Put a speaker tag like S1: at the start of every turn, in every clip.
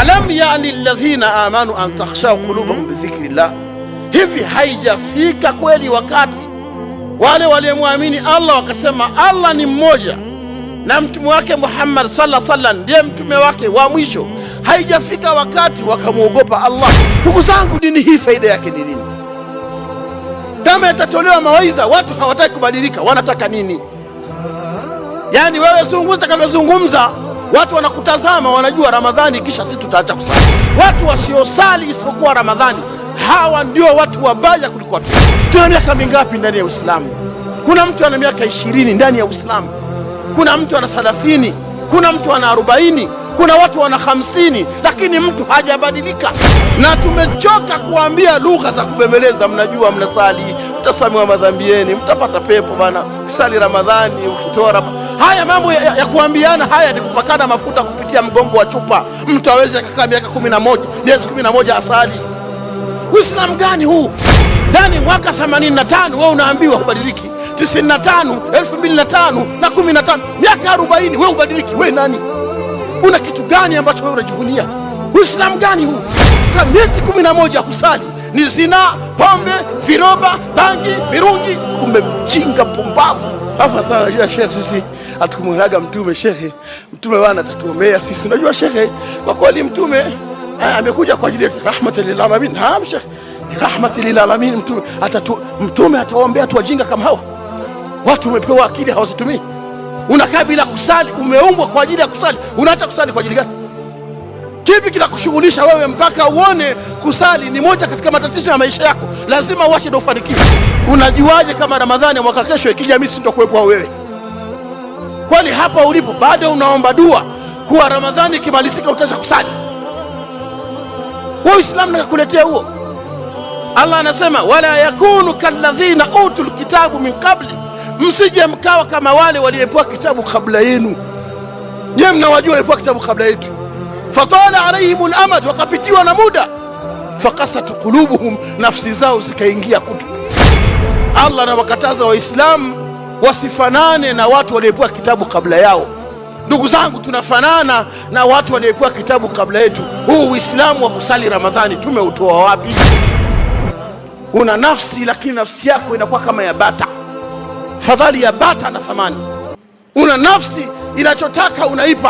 S1: alam yani alladhina amanu an takhsha qulubuhum bi dhikrillah, hivi haijafika kweli wakati wale waliomwamini Allah wakasema Allah ni mmoja na mtume wake Muhammad sallallahu alaihi wasallam ndiye mtume wake wa mwisho, haijafika wakati wakamuogopa Allah? Ndugu zangu, dini hii faida yake ni nini? Kama itatolewa mawaidha watu hawataki kubadilika, wanataka nini? Yani wewe zungumza kama zungumza, watu wanakutazama, wanajua Ramadhani kisha sisi tutaacha kusali. Watu wasiosali isipokuwa Ramadhani, hawa ndio watu wabaya kuliko watu. Tuna miaka mingapi ndani ya Uislamu? Kuna mtu ana miaka 20 ndani ya Uislamu, kuna mtu ana 30, kuna mtu ana 40, kuna watu wana 50, lakini mtu hajabadilika. Na tumechoka kuambia lugha za kubembeleza, mnajua mnasali mtasamehewa madhambi yenu, mtapata pepo bana, ukisali Ramadhani, ukitoa haya mambo ya kuambiana haya ni kupakana mafuta kupitia mgongo wa chupa. Mtu aweze kukaa miaka 11, miezi 11 asali. Uislamu gani huu? Ndani mwaka 85 wewe unaambiwa ubadiliki, 95, 2005 na 15, miaka 40 wewe ubadiliki. Wewe nani? Una kitu gani ambacho wewe unajivunia? Uislamu gani huu? Kwa miezi 11 kusali ni zina, pombe, viroba, bangi, mirungi. Kumbe mjinga pumbavu. Afa sana ya Sheikh, sisi hatukumwaga mtume. Sheikh, mtume wana atatuombea sisi. Unajua Sheikh, kwa kweli mtume amekuja kwa ajili ya rahmatan lil alamin. Naam Sheikh, ni rahmatan lil alamin. Mtume ataombea tu wajinga kama hawa. Watu umepewa akili hawazitumii. Unakaa bila kusali, umeumbwa kwa ajili ya kusali, unaacha kusali kwa ajili gani? Kipi kinakushughulisha wewe mpaka uone kusali ni moja katika matatizo ya maisha yako? Lazima uache ndio ufanikiwe. Unajuaje kama Ramadhani mwaka kesho ikija mimi sintokuwepo wewe? Kwani hapa ulipo bado unaomba dua kuwa Ramadhani ikimalizika utaacha kusali? Wewe Uislamu nakuletea huo? Allah anasema wala yakunu kalladhina utul kitabu min qabli, msije mkawa kama wale waliopewa kitabu kabla yenu. Je, mnawajua waliopewa kitabu kabla yetu? Fatala alaihimul amad, wakapitiwa na muda. Fakasat qulubuhum, nafsi zao zikaingia kutu. Allah anawakataza Waislamu wasifanane na watu waliopewa kitabu kabla yao. Ndugu zangu, tunafanana na watu waliopewa kitabu kabla yetu. Huu Uislamu wa kusali Ramadhani tumeutoa wapi? Una nafsi, lakini nafsi yako inakuwa kama ya bata. Fadhali ya bata na thamani. Una nafsi, inachotaka unaipa,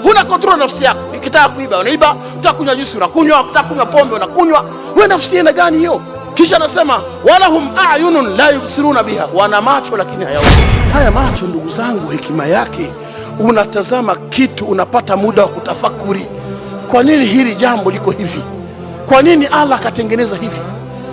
S1: huna control nafsi yako. Ukitaka kuiba unaiba, ukitaka kunywa juisi unakunywa, ukitaka kunywa pombe unakunywa. Wewe nafsi ina gani hiyo? Kisha anasema walahum a'yunun la yubsiruna biha, wana macho lakini hayaoni. Haya macho ndugu zangu, hekima yake unatazama kitu, unapata muda wa kutafakuri. Kwa nini hili jambo liko hivi? Kwa nini Allah akatengeneza hivi?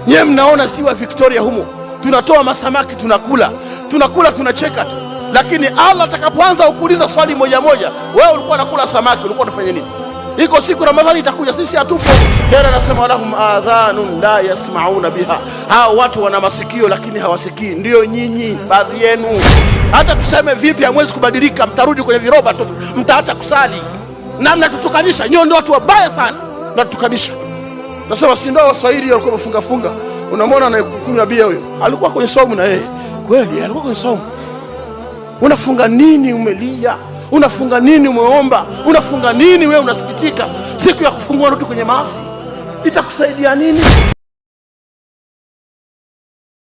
S1: Nyewe mnaona siwa Victoria humo tunatoa masamaki tunakula tunacheka tu, lakini Allah atakapoanza kukuuliza swali moja moja, wewe ulikuwa unakula samaki, ulikuwa unafanya nini? Iko siku Ramadhani itakuja, sisi hatupo tena. Nasema lahum adhanun la yasmauna biha, hao watu wana masikio lakini hawasikii. Ndio nyinyi baadhi yenu. Hata tuseme vipi hamwezi kubadilika, mtarudi kwenye viroba tu, mtaacha kusali na mnatutukanisha. Nyinyi ndio watu wabaya sana, mnatutukanisha. Nasema si ndio Waswahili walikuwa wafunga. Unamwona anakunywa bia huyo, alikuwa kwenye saumu na yeye. Kweli alikuwa kwenye saumu. Unafunga nini umelia? Unafunga nini umeomba? Unafunga nini wewe unasikitika? Siku ya kufungua rudi kwenye maasi. Itakusaidia nini?